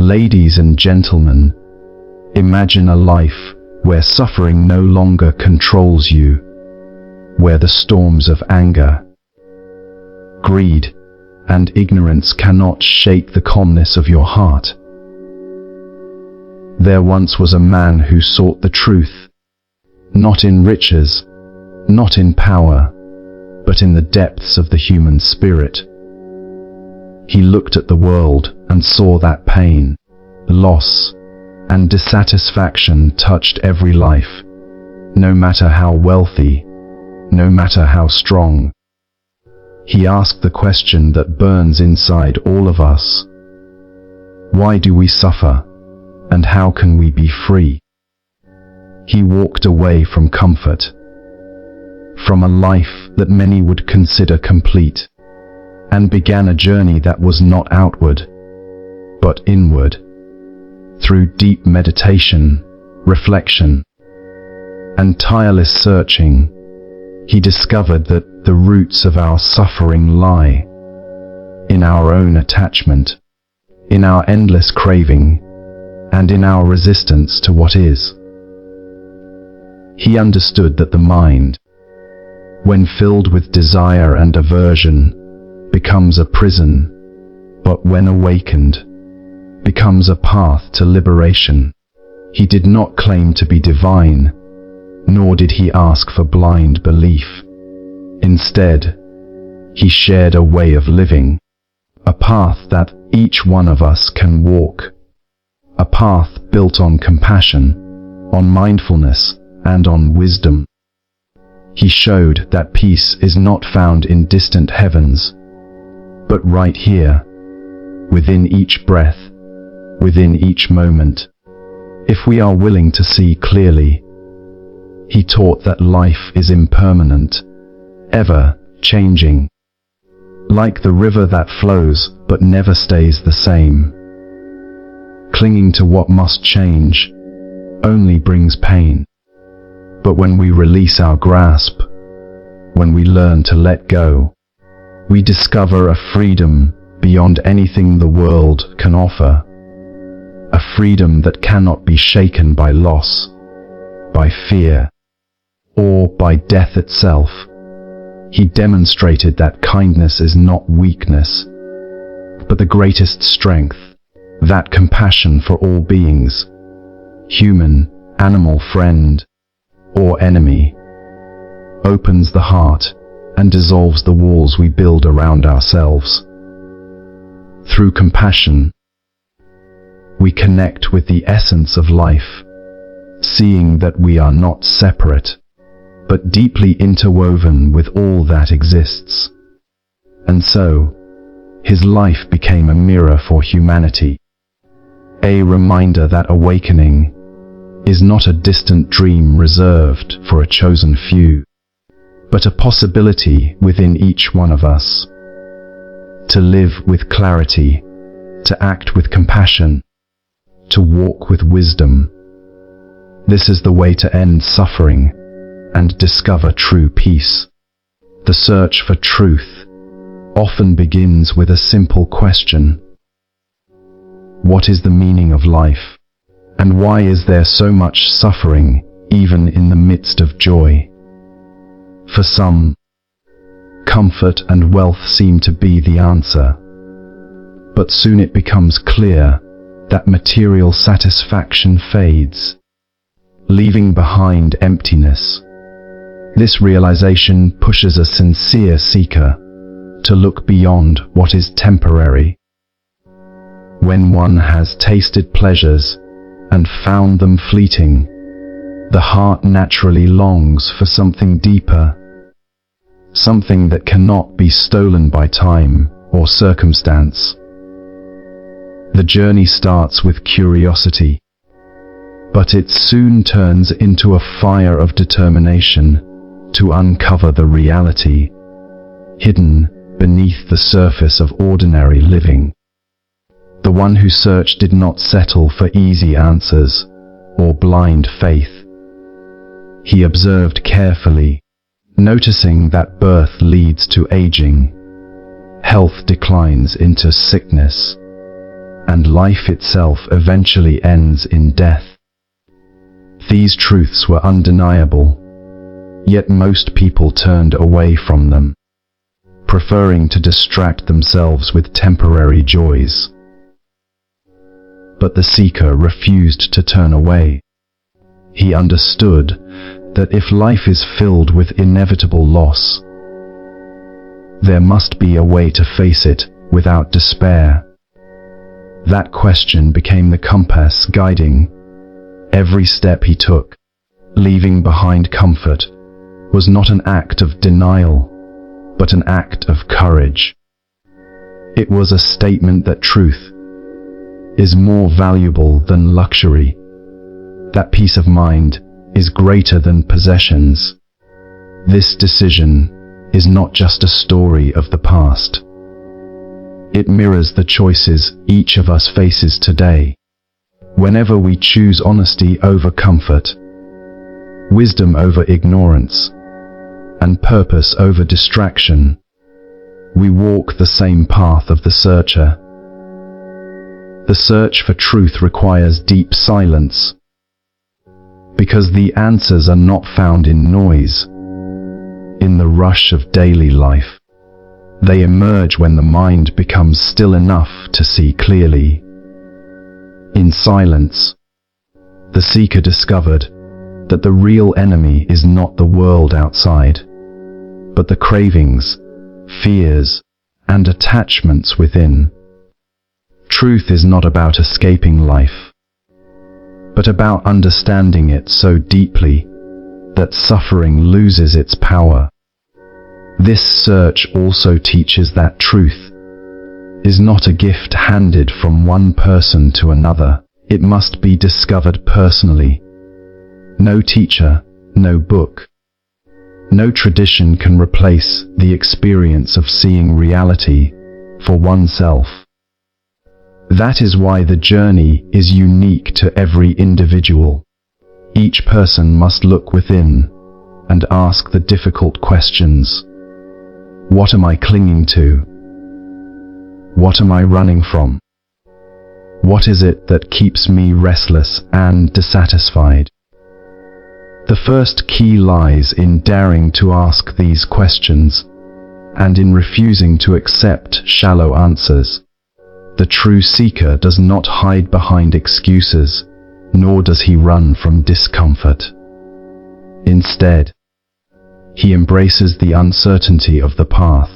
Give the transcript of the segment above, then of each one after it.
Ladies and gentlemen, imagine a life where suffering no longer controls you, where the storms of anger, greed, and ignorance cannot shake the calmness of your heart. There once was a man who sought the truth, not in riches, not in power, but in the depths of the human spirit. He looked at the world and saw that pain, loss, and dissatisfaction touched every life, no matter how wealthy, no matter how strong. He asked the question that burns inside all of us. Why do we suffer, and how can we be free? He walked away from comfort, from a life that many would consider complete, and began a journey that was not outward, but inward. Through deep meditation, reflection, and tireless searching, he discovered that the roots of our suffering lie in our own attachment, in our endless craving, and in our resistance to what is. He understood that the mind, when filled with desire and aversion, becomes a prison, but when awakened, becomes a path to liberation. He did not claim to be divine, nor did he ask for blind belief. Instead, he shared a way of living, a path that each one of us can walk, a path built on compassion, on mindfulness, and on wisdom. He showed that peace is not found in distant heavens, but right here, within each breath, within each moment, if we are willing to see clearly. He taught that life is impermanent, ever changing, like the river that flows but never stays the same. Clinging to what must change only brings pain. But when we release our grasp, when we learn to let go, we discover a freedom beyond anything the world can offer, a freedom that cannot be shaken by loss, by fear, or by death itself. He demonstrated that kindness is not weakness, but the greatest strength, that compassion for all beings, human, animal, friend, or enemy, opens the heart and dissolves the walls we build around ourselves. Through compassion, we connect with the essence of life, seeing that we are not separate, but deeply interwoven with all that exists. And so, his life became a mirror for humanity, a reminder that awakening is not a distant dream reserved for a chosen few, but a possibility within each one of us. To live with clarity, to act with compassion, to walk with wisdom. This is the way to end suffering and discover true peace. The search for truth often begins with a simple question. What is the meaning of life? And why is there so much suffering even in the midst of joy? For some, comfort and wealth seem to be the answer, but soon it becomes clear that material satisfaction fades, leaving behind emptiness. This realization pushes a sincere seeker to look beyond what is temporary. When one has tasted pleasures and found them fleeting, the heart naturally longs for something deeper, something that cannot be stolen by time or circumstance. The journey starts with curiosity, but it soon turns into a fire of determination to uncover the reality hidden beneath the surface of ordinary living. The one who searched did not settle for easy answers or blind faith. He observed carefully, noticing that birth leads to aging, health declines into sickness, and life itself eventually ends in death. These truths were undeniable, yet most people turned away from them, preferring to distract themselves with temporary joys. But the seeker refused to turn away. He understood that if life is filled with inevitable loss, there must be a way to face it without despair. That question became the compass guiding every step he took. Leaving behind comfort was not an act of denial, but an act of courage. It was a statement that truth is more valuable than luxury, that peace of mind is greater than possessions. This decision is not just a story of the past. It mirrors the choices each of us faces today. Whenever we choose honesty over comfort, wisdom over ignorance, and purpose over distraction, we walk the same path of the searcher. The search for truth requires deep silence, because the answers are not found in noise, in the rush of daily life. They emerge when the mind becomes still enough to see clearly. In silence, the seeker discovered that the real enemy is not the world outside, but the cravings, fears, and attachments within. Truth is not about escaping life, but about understanding it so deeply that suffering loses its power. This search also teaches that truth is not a gift handed from one person to another. It must be discovered personally. No teacher, no book, no tradition can replace the experience of seeing reality for oneself. That is why the journey is unique to every individual. Each person must look within and ask the difficult questions. What am I clinging to? What am I running from? What is it that keeps me restless and dissatisfied? The first key lies in daring to ask these questions and in refusing to accept shallow answers. The true seeker does not hide behind excuses, nor does he run from discomfort. Instead, he embraces the uncertainty of the path,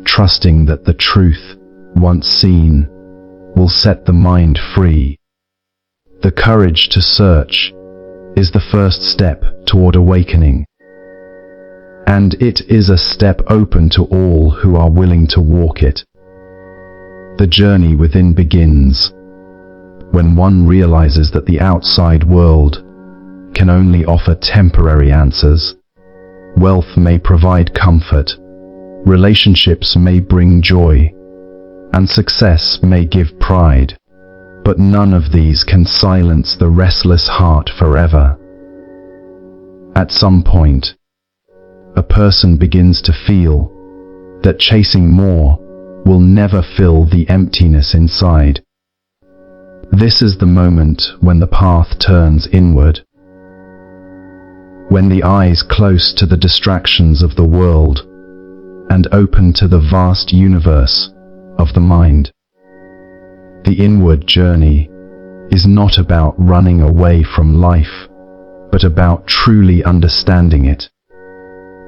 trusting that the truth, once seen, will set the mind free. The courage to search is the first step toward awakening, and it is a step open to all who are willing to walk it. The journey within begins when one realizes that the outside world can only offer temporary answers. Wealth may provide comfort, relationships may bring joy, and success may give pride, but none of these can silence the restless heart forever. At some point, a person begins to feel that chasing more will never fill the emptiness inside. This is the moment when the path turns inward, when the eyes close to the distractions of the world and open to the vast universe of the mind. The inward journey is not about running away from life, but about truly understanding it.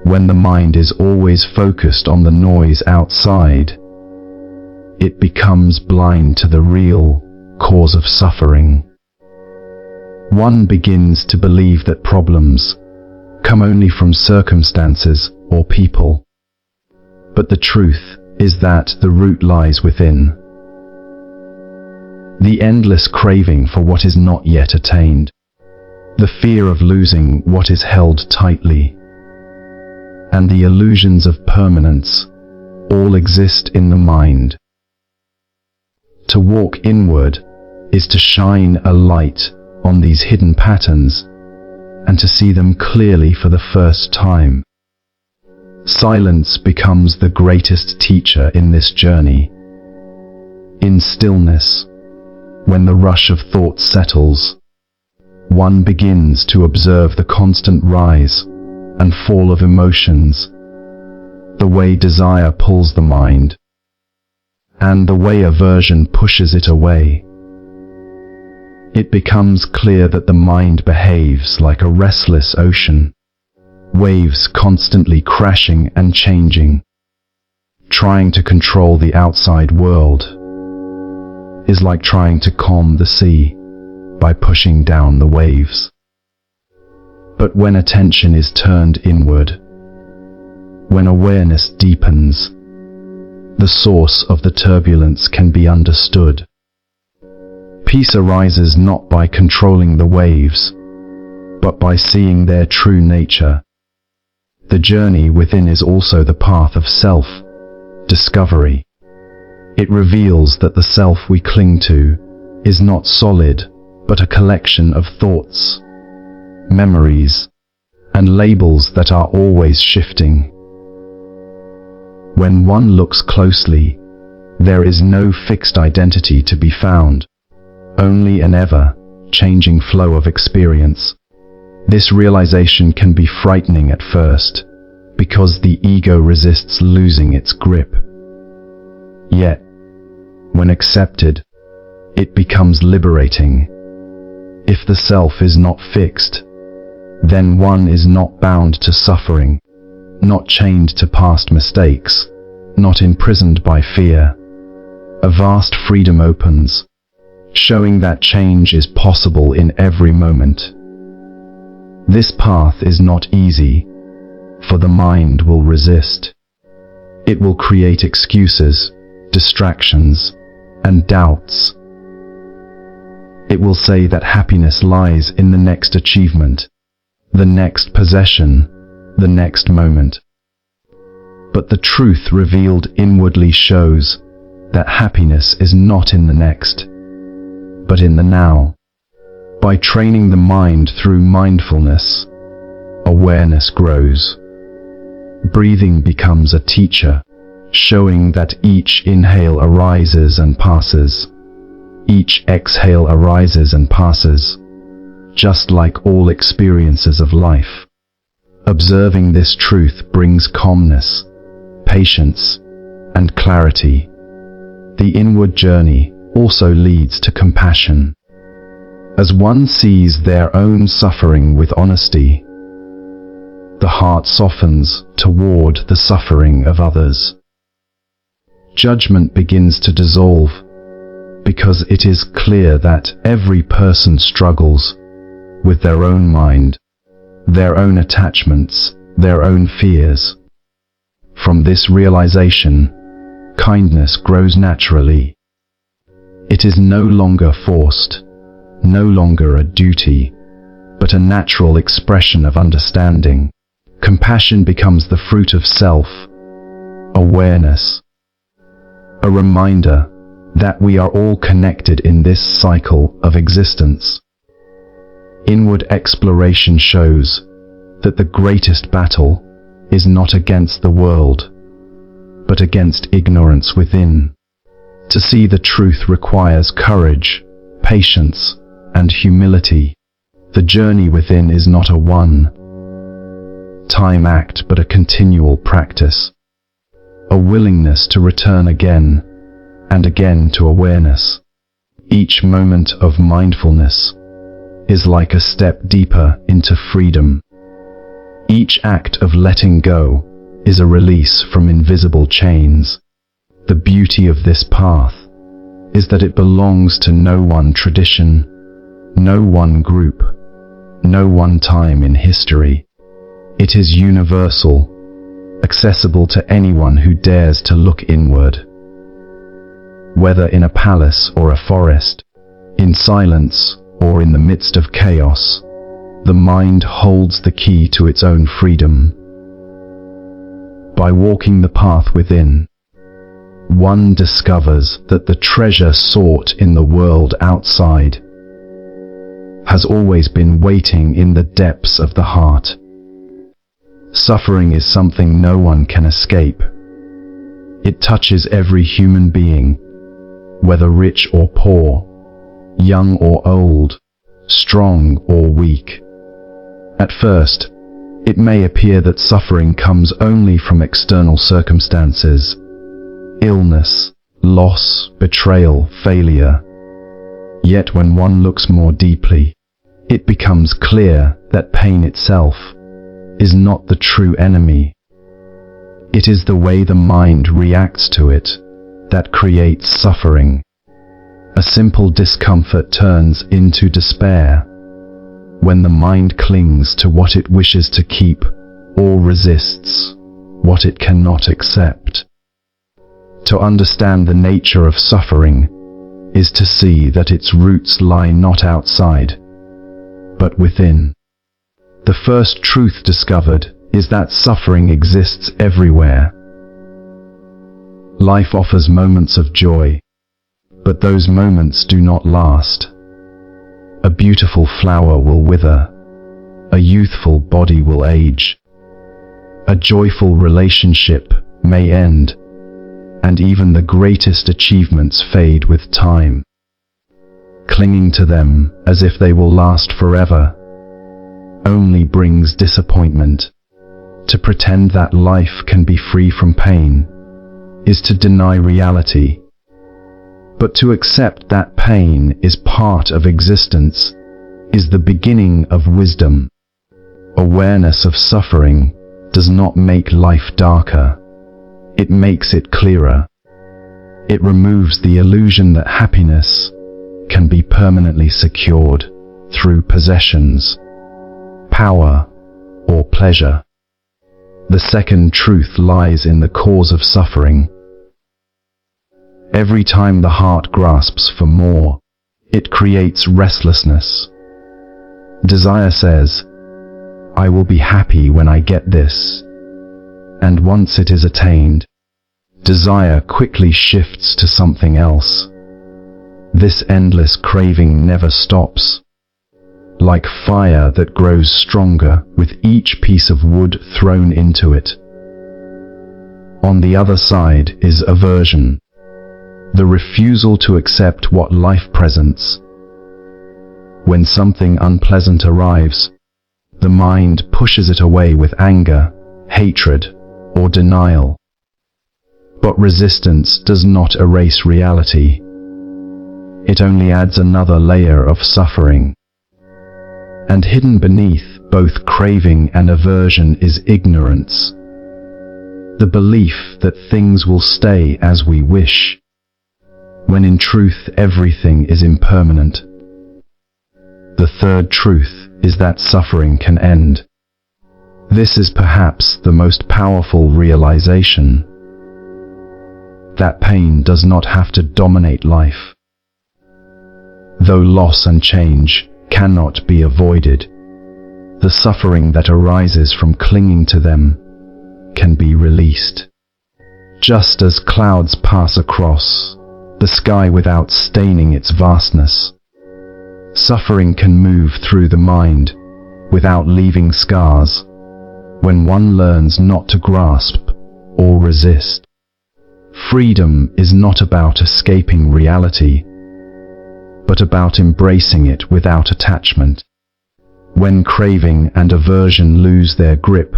When the mind is always focused on the noise outside, it becomes blind to the real cause of suffering. One begins to believe that problems come only from circumstances or people. But the truth is that the root lies within. The endless craving for what is not yet attained, the fear of losing what is held tightly, and the illusions of permanence all exist in the mind. To walk inward is to shine a light on these hidden patterns and to see them clearly for the first time. Silence becomes the greatest teacher in this journey. In stillness, when the rush of thought settles, one begins to observe the constant rise and fall of emotions, the way desire pulls the mind, and the way aversion pushes it away. It becomes clear that the mind behaves like a restless ocean, waves constantly crashing and changing. Trying to control the outside world is like trying to calm the sea by pushing down the waves. But when attention is turned inward, when awareness deepens, the source of the turbulence can be understood. Peace arises not by controlling the waves, but by seeing their true nature. The journey within is also the path of self-discovery. It reveals that the self we cling to is not solid, but a collection of thoughts, memories, and labels that are always shifting. When one looks closely, there is no fixed identity to be found, only an ever-changing flow of experience. This realization can be frightening at first, because the ego resists losing its grip. Yet, when accepted, it becomes liberating. If the self is not fixed, then one is not bound to suffering, not chained to past mistakes, not imprisoned by fear. A vast freedom opens, showing that change is possible in every moment. This path is not easy, for the mind will resist. It will create excuses, distractions, and doubts. It will say that happiness lies in the next achievement, the next possession, the next moment. But the truth revealed inwardly shows that happiness is not in the next, but in the now. By training the mind through mindfulness, awareness grows. Breathing becomes a teacher, showing that each inhale arises and passes. Each exhale arises and passes, just like all experiences of life. Observing this truth brings calmness, patience, and clarity. The inward journey also leads to compassion. As one sees their own suffering with honesty, the heart softens toward the suffering of others. Judgment begins to dissolve, because it is clear that every person struggles with their own mind, their own attachments, their own fears. From this realization, kindness grows naturally. It is no longer forced, no longer a duty, but a natural expression of understanding. Compassion becomes the fruit of self-awareness, a reminder that we are all connected in this cycle of existence. Inward exploration shows that the greatest battle is not against the world, but against ignorance within. To see the truth requires courage, patience, and humility. The journey within is not a one-time act, but a continual practice. A willingness to return again and again to awareness. Each moment of mindfulness is like a step deeper into freedom. Each act of letting go is a release from invisible chains. The beauty of this path is that it belongs to no one tradition, no one group, no one time in history. It is universal, accessible to anyone who dares to look inward. Whether in a palace or a forest, in silence or in the midst of chaos, the mind holds the key to its own freedom. By walking the path within, one discovers that the treasure sought in the world outside has always been waiting in the depths of the heart. Suffering is something no one can escape. It touches every human being, whether rich or poor, young or old, strong or weak. At first, it may appear that suffering comes only from external circumstances, illness, loss, betrayal, failure. Yet when one looks more deeply, it becomes clear that pain itself is not the true enemy. It is the way the mind reacts to it that creates suffering. A simple discomfort turns into despair when the mind clings to what it wishes to keep or resists what it cannot accept. To understand the nature of suffering is to see that its roots lie not outside, but within. The first truth discovered is that suffering exists everywhere. Life offers moments of joy, but those moments do not last. A beautiful flower will wither, a youthful body will age, a joyful relationship may end, and even the greatest achievements fade with time. Clinging to them as if they will last forever only brings disappointment. To pretend that life can be free from pain is to deny reality. But to accept that pain is part of existence is the beginning of wisdom. Awareness of suffering does not make life darker. It makes it clearer. It removes the illusion that happiness can be permanently secured through possessions, power, or pleasure. The second truth lies in the cause of suffering. Every time the heart grasps for more, it creates restlessness. Desire says, "I will be happy when I get this." And once it is attained, desire quickly shifts to something else. This endless craving never stops, like fire that grows stronger with each piece of wood thrown into it. On the other side is aversion, the refusal to accept what life presents. When something unpleasant arrives, the mind pushes it away with anger, hatred, or denial. But resistance does not erase reality. It only adds another layer of suffering. And hidden beneath both craving and aversion is ignorance, the belief that things will stay as we wish, when in truth everything is impermanent. The third truth is that suffering can end. This is perhaps the most powerful realization, that pain does not have to dominate life. Though loss and change cannot be avoided, the suffering that arises from clinging to them can be released. Just as clouds pass across the sky without staining its vastness, suffering can move through the mind without leaving scars when one learns not to grasp or resist. Freedom is not about escaping reality, but about embracing it without attachment. When craving and aversion lose their grip,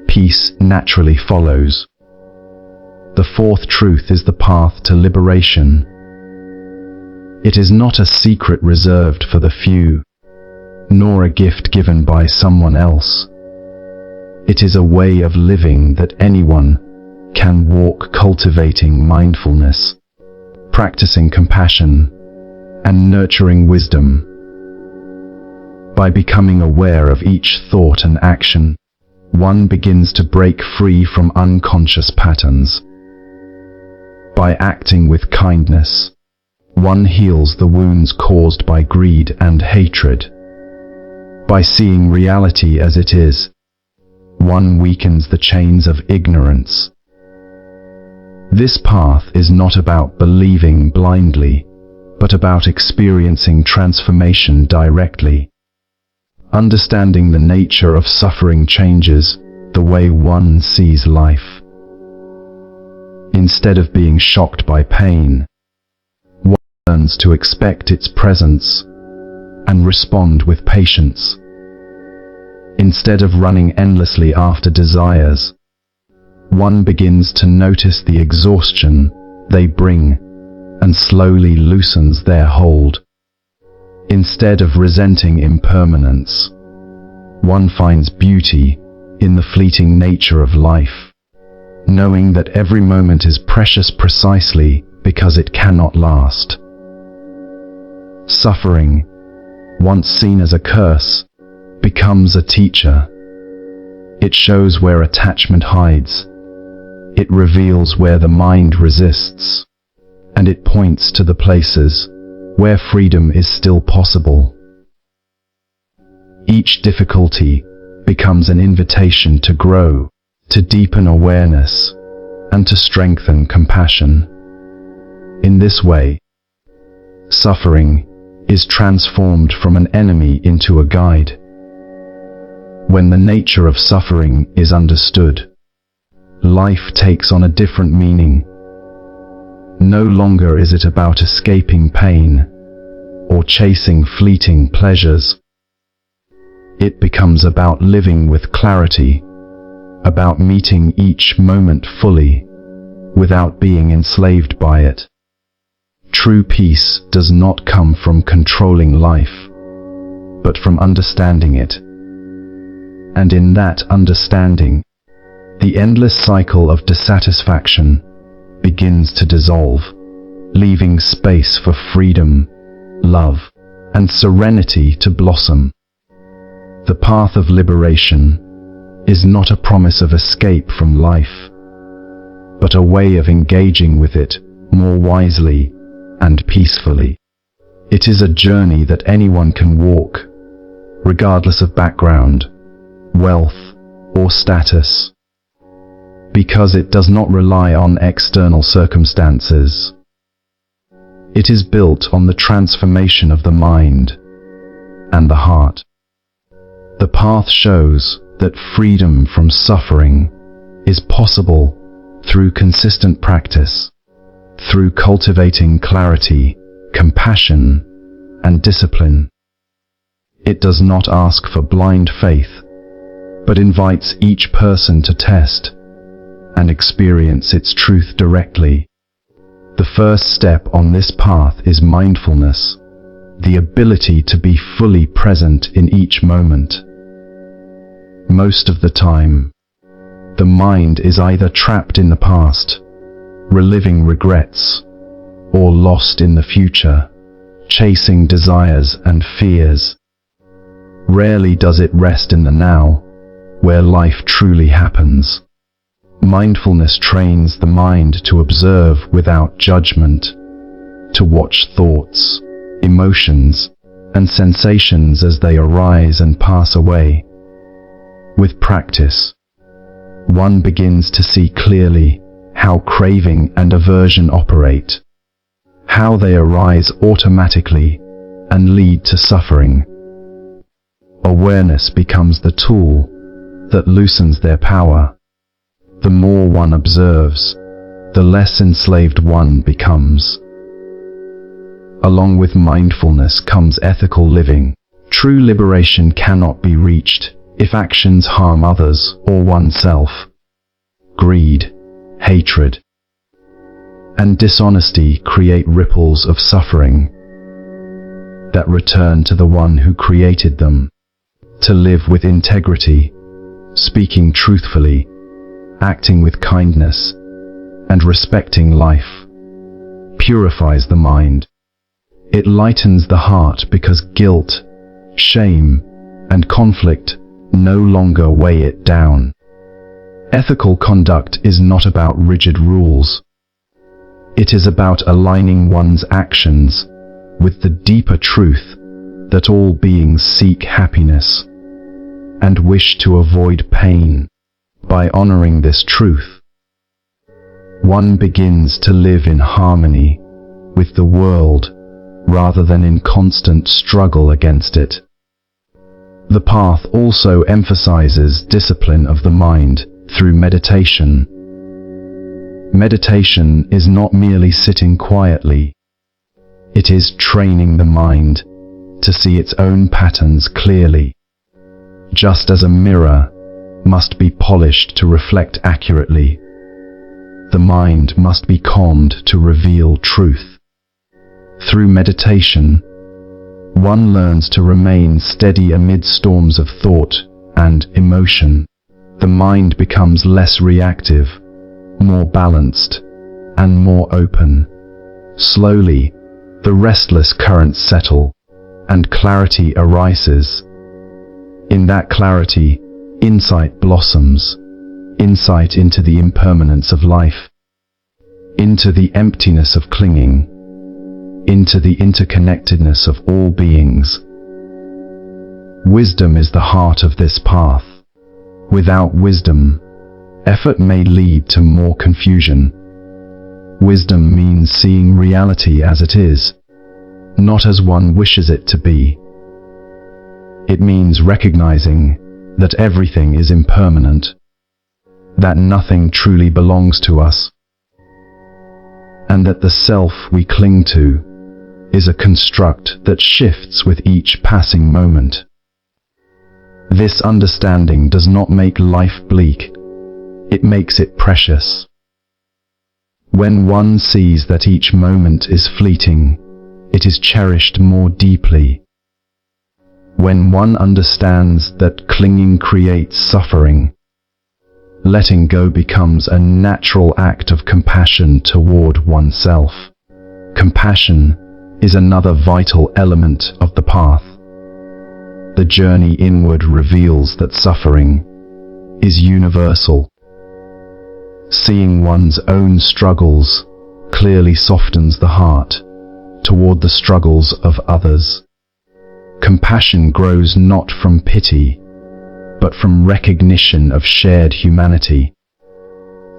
peace naturally follows. The fourth truth is the path to liberation. It is not a secret reserved for the few, nor a gift given by someone else. It is a way of living that anyone can walk, cultivating mindfulness, practicing compassion, and nurturing wisdom. By becoming aware of each thought and action, one begins to break free from unconscious patterns. By acting with kindness, one heals the wounds caused by greed and hatred. By seeing reality as it is, one weakens the chains of ignorance. This path is not about believing blindly, but about experiencing transformation directly. Understanding the nature of suffering changes the way one sees life. Instead of being shocked by pain, learns to expect its presence and respond with patience. Instead of running endlessly after desires, one begins to notice the exhaustion they bring and slowly loosens their hold. Instead of resenting impermanence, one finds beauty in the fleeting nature of life, knowing that every moment is precious precisely because it cannot last. Suffering, once seen as a curse, becomes a teacher. It shows where attachment hides. It reveals where the mind resists, and it points to the places where freedom is still possible. Each difficulty becomes an invitation to grow, to deepen awareness, and to strengthen compassion. In this way, suffering is transformed from an enemy into a guide. When the nature of suffering is understood, life takes on a different meaning. No longer is it about escaping pain or chasing fleeting pleasures. It becomes about living with clarity, about meeting each moment fully, without being enslaved by it. True peace does not come from controlling life, but from understanding it. And in that understanding, the endless cycle of dissatisfaction begins to dissolve, leaving space for freedom, love, and serenity to blossom. The path of liberation is not a promise of escape from life, but a way of engaging with it more wisely and peacefully. It is a journey that anyone can walk, regardless of background, wealth, or status, because it does not rely on external circumstances. It is built on the transformation of the mind and the heart. The path shows that freedom from suffering is possible through consistent practice, through cultivating clarity, compassion, and discipline. It does not ask for blind faith, but invites each person to test and experience its truth directly. The first step on this path is mindfulness, the ability to be fully present in each moment. Most of the time, the mind is either trapped in the past, reliving regrets, or lost in the future, chasing desires and fears. Rarely does it rest in the now, where life truly happens. Mindfulness trains the mind to observe without judgment, to watch thoughts, emotions, and sensations as they arise and pass away. With practice, one begins to see clearly how craving and aversion operate, how they arise automatically and lead to suffering. Awareness becomes the tool that loosens their power. The more one observes, the less enslaved one becomes. Along with mindfulness comes ethical living. True liberation cannot be reached if actions harm others or oneself. Greed, hatred, and dishonesty create ripples of suffering that return to the one who created them. To live with integrity, speaking truthfully, acting with kindness, and respecting life purifies the mind. It lightens the heart because guilt, shame, and conflict no longer weigh it down. Ethical conduct is not about rigid rules. It is about aligning one's actions with the deeper truth that all beings seek happiness and wish to avoid pain. By honoring this truth, one begins to live in harmony with the world rather than in constant struggle against it. The path also emphasizes discipline of the mind through meditation. Meditation is not merely sitting quietly. It is training the mind to see its own patterns clearly. Just as a mirror must be polished to reflect accurately, the mind must be calmed to reveal truth. Through meditation, one learns to remain steady amid storms of thought and emotion. The mind becomes less reactive, more balanced, and more open. Slowly, the restless currents settle, and clarity arises. In that clarity, insight blossoms, insight into the impermanence of life, into the emptiness of clinging, into the interconnectedness of all beings. Wisdom is the heart of this path. Without wisdom, effort may lead to more confusion. Wisdom means seeing reality as it is, not as one wishes it to be. It means recognizing that everything is impermanent, that nothing truly belongs to us, and that the self we cling to is a construct that shifts with each passing moment. This understanding does not make life bleak, it makes it precious. When one sees that each moment is fleeting, it is cherished more deeply. When one understands that clinging creates suffering, letting go becomes a natural act of compassion toward oneself. Compassion is another vital element of the path. The journey inward reveals that suffering is universal. Seeing one's own struggles clearly softens the heart toward the struggles of others. Compassion grows not from pity, but from recognition of shared humanity.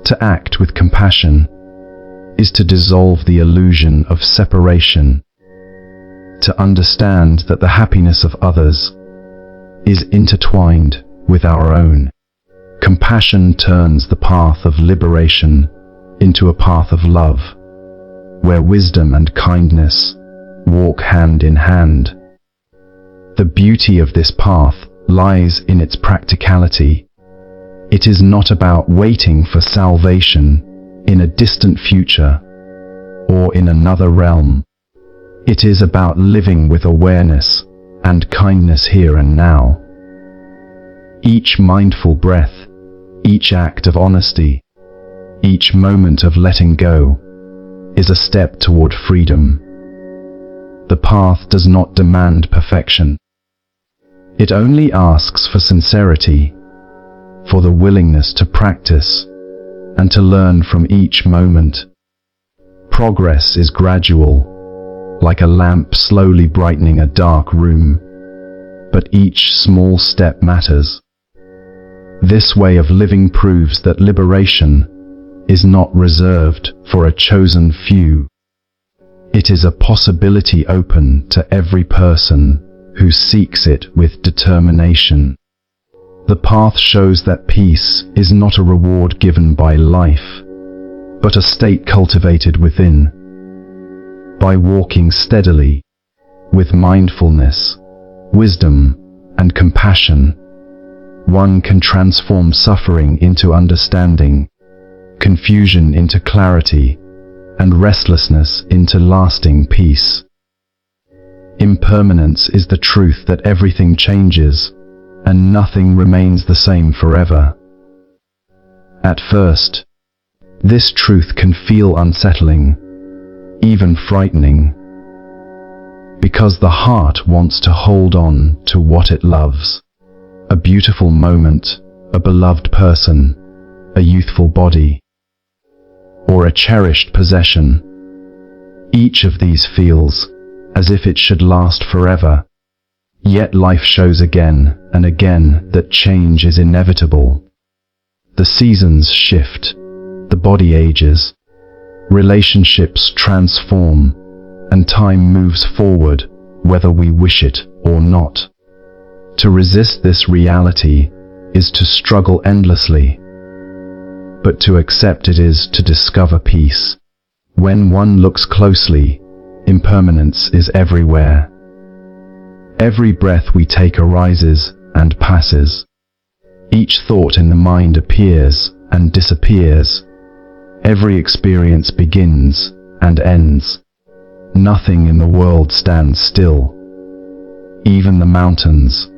To act with compassion is to dissolve the illusion of separation, to understand that the happiness of others is intertwined with our own. Compassion turns the path of liberation into a path of love, where wisdom and kindness walk hand in hand. The beauty of this path lies in its practicality. It is not about waiting for salvation in a distant future or in another realm. It is about living with awareness and kindness here and now. Each mindful breath, each act of honesty, each moment of letting go is a step toward freedom. The path does not demand perfection. It only asks for sincerity, for the willingness to practice and to learn from each moment. Progress is gradual, like a lamp slowly brightening a dark room, but each small step matters. This way of living proves that liberation is not reserved for a chosen few. It is a possibility open to every person who seeks it with determination. The path shows that peace is not a reward given by life, but a state cultivated within. By walking steadily, with mindfulness, wisdom, and compassion, one can transform suffering into understanding, confusion into clarity, and restlessness into lasting peace. Impermanence is the truth that everything changes, and nothing remains the same forever. At first, this truth can feel unsettling, even frightening, because the heart wants to hold on to what it loves. A beautiful moment, a beloved person, a youthful body, or a cherished possession. Each of these feels as if it should last forever. Yet life shows again and again that change is inevitable. The seasons shift, the body ages, relationships transform, and time moves forward whether we wish it or not. To resist this reality is to struggle endlessly, but to accept it is to discover peace. When one looks closely Impermanence is everywhere. Every breath we take arises and passes. Each thought in the mind appears and disappears. Every experience begins and ends. Nothing in the world stands still. Even the mountains,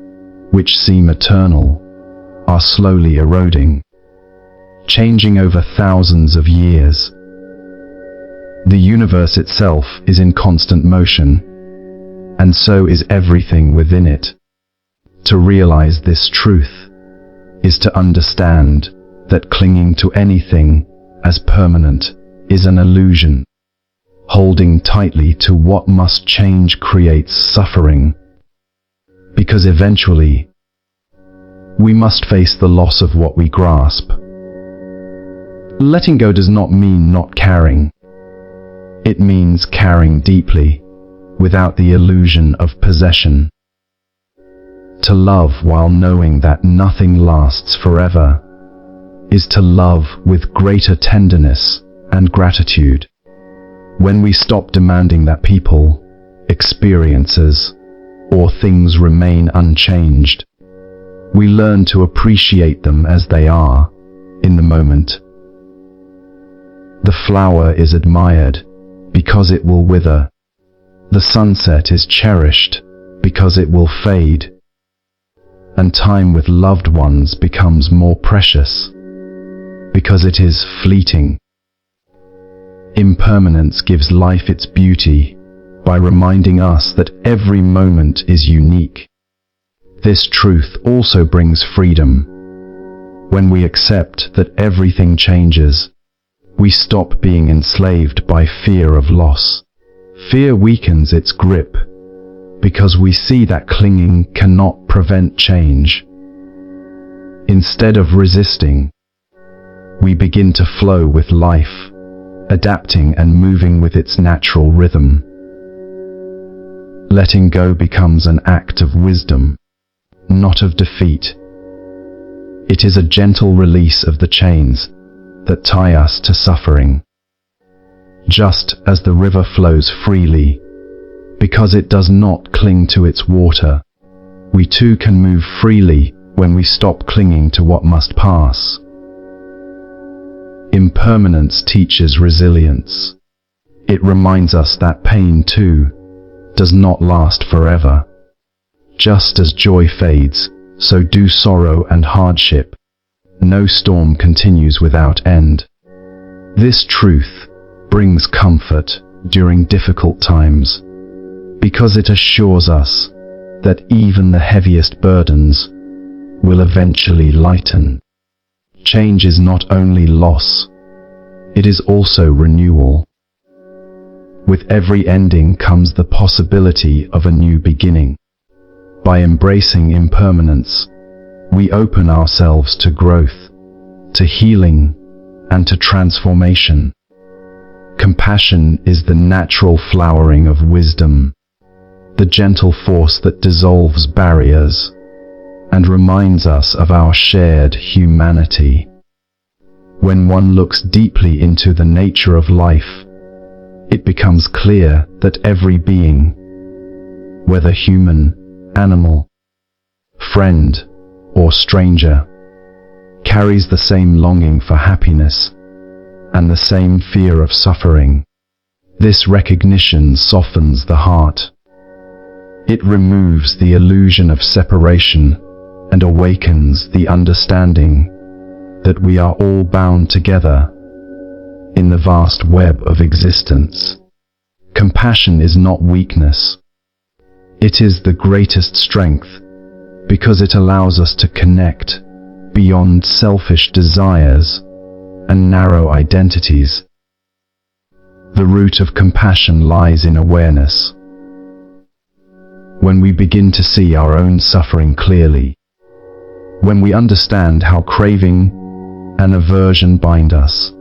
which seem eternal, are slowly eroding, changing over thousands of years. The universe itself is in constant motion, and so is everything within it. To realize this truth is to understand that clinging to anything as permanent is an illusion. Holding tightly to what must change creates suffering, because eventually we must face the loss of what we grasp. Letting go does not mean not caring. It means caring deeply, without the illusion of possession. To love while knowing that nothing lasts forever is to love with greater tenderness and gratitude. When we stop demanding that people, experiences, or things remain unchanged, we learn to appreciate them as they are, in the moment. The flower is admired because it will wither. The sunset is cherished because it will fade. And time with loved ones becomes more precious because it is fleeting. Impermanence gives life its beauty by reminding us that every moment is unique. This truth also brings freedom. When we accept that everything changes, we stop being enslaved by fear of loss. Fear weakens its grip because we see that clinging cannot prevent change. Instead of resisting, we begin to flow with life, adapting and moving with its natural rhythm. Letting go becomes an act of wisdom, not of defeat. It is a gentle release of the chains that tie us to suffering. Just as the river flows freely, because it does not cling to its water, we too can move freely when we stop clinging to what must pass. Impermanence teaches resilience. It reminds us that pain too does not last forever. Just as joy fades, so do sorrow and hardship. No storm continues without end. This truth brings comfort during difficult times, because it assures us that even the heaviest burdens will eventually lighten. Change is not only loss, it is also renewal. With every ending comes the possibility of a new beginning. By embracing impermanence, we open ourselves to growth, to healing, and to transformation. Compassion is the natural flowering of wisdom, the gentle force that dissolves barriers and reminds us of our shared humanity. When one looks deeply into the nature of life, it becomes clear that every being, whether human, animal, friend, or stranger, carries the same longing for happiness and the same fear of suffering. This recognition softens the heart. It removes the illusion of separation and awakens the understanding that we are all bound together in the vast web of existence. Compassion is not weakness. It is the greatest strength because it allows us to connect beyond selfish desires and narrow identities. The root of compassion lies in awareness. When we begin to see our own suffering clearly, when we understand how craving and aversion bind us,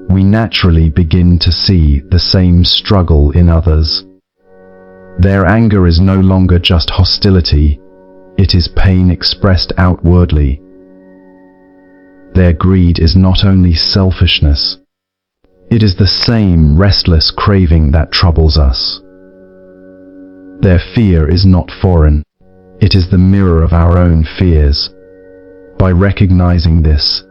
we naturally begin to see the same struggle in others. Their anger is no longer just hostility, it is pain expressed outwardly. Their greed is not only selfishness, It is the same restless craving that troubles us. Their fear is not foreign. It is the mirror of our own fears. By recognizing this,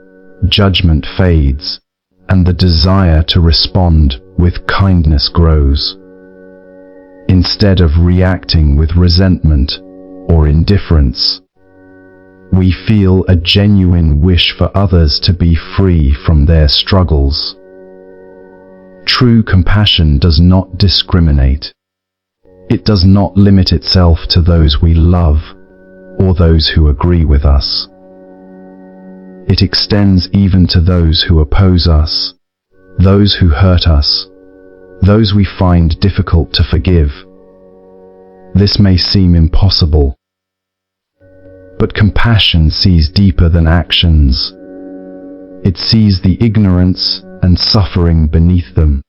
judgment fades, and the desire to respond with kindness grows. Instead of reacting with resentment or indifference, we feel a genuine wish for others to be free from their struggles. True compassion does not discriminate. It does not limit itself to those we love or those who agree with us. It extends even to those who oppose us, those who hurt us, those we find difficult to forgive. This may seem impossible, but compassion sees deeper than actions. It sees the ignorance and suffering beneath them.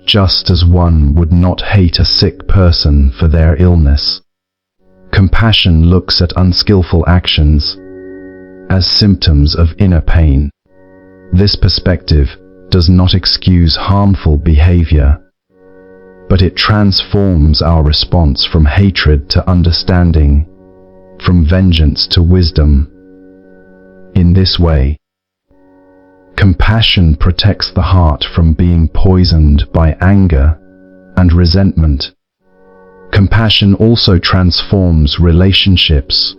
Just as one would not hate a sick person for their illness, compassion looks at unskillful actions as symptoms of inner pain. This perspective does not excuse harmful behavior, but it transforms our response from hatred to understanding, from vengeance to wisdom. In this way, compassion protects the heart from being poisoned by anger and resentment. Compassion also transforms relationships.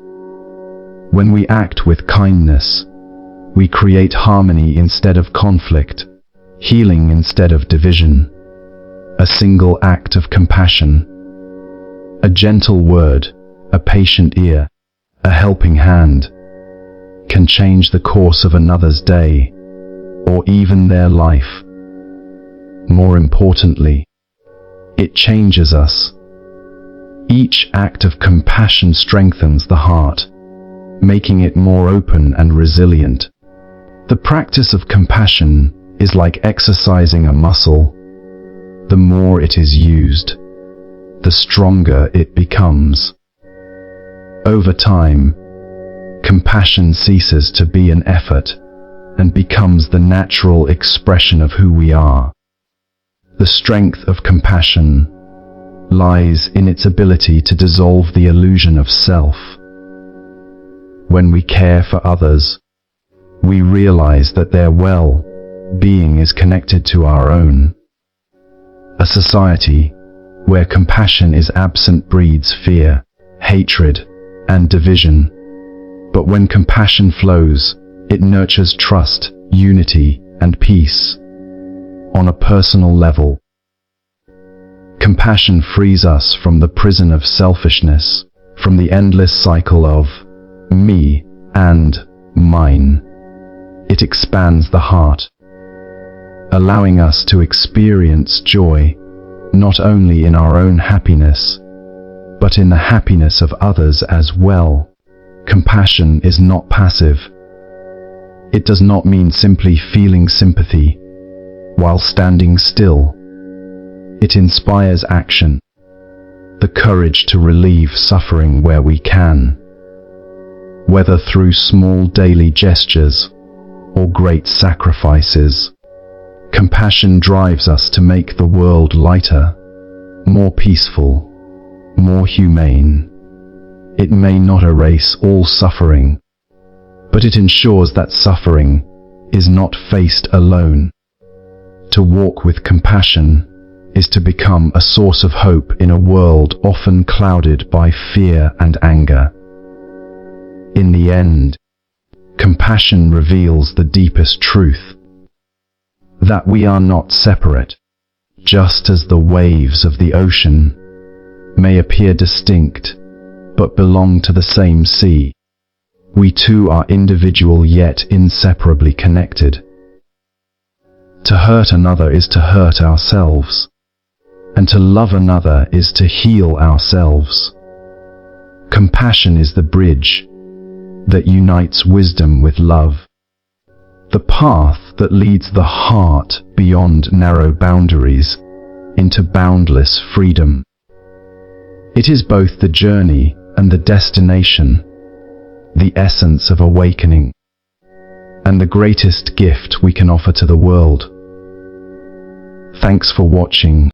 When we act with kindness, we create harmony instead of conflict, healing instead of division. A single act of compassion, a gentle word, a patient ear, a helping hand, can change the course of another's day, or even their life. More importantly, it changes us. Each act of compassion strengthens the heart, making it more open and resilient. The practice of compassion is like exercising a muscle. The more it is used, the stronger it becomes. Over time, compassion ceases to be an effort and becomes the natural expression of who we are. The strength of compassion lies in its ability to dissolve the illusion of self. When we care for others, we realize that their well-being is connected to our own. A society where compassion is absent breeds fear, hatred, and division. But when compassion flows, it nurtures trust, unity, and peace. On a personal level, compassion frees us from the prison of selfishness, from the endless cycle of me and mine. It expands the heart, allowing us to experience joy not only in our own happiness, but in the happiness of others as well. Compassion is not passive. It does not mean simply feeling sympathy while standing still. It inspires action, the courage to relieve suffering where we can, whether through small daily gestures or great sacrifices. Compassion drives us to make the world lighter, more peaceful, more humane. It may not erase all suffering, but it ensures that suffering is not faced alone. To walk with compassion is to become a source of hope in a world often clouded by fear and anger. In the end, compassion reveals the deepest truth, that we are not separate. Just as the waves of the ocean may appear distinct but belong to the same sea, we too are individual yet inseparably connected. To hurt another is to hurt ourselves, and to love another is to heal ourselves. Compassion is the bridge that unites wisdom with love, the path that leads the heart beyond narrow boundaries into boundless freedom. It is both the journey and the destination, the essence of awakening, and the greatest gift we can offer to the world. Thanks for watching.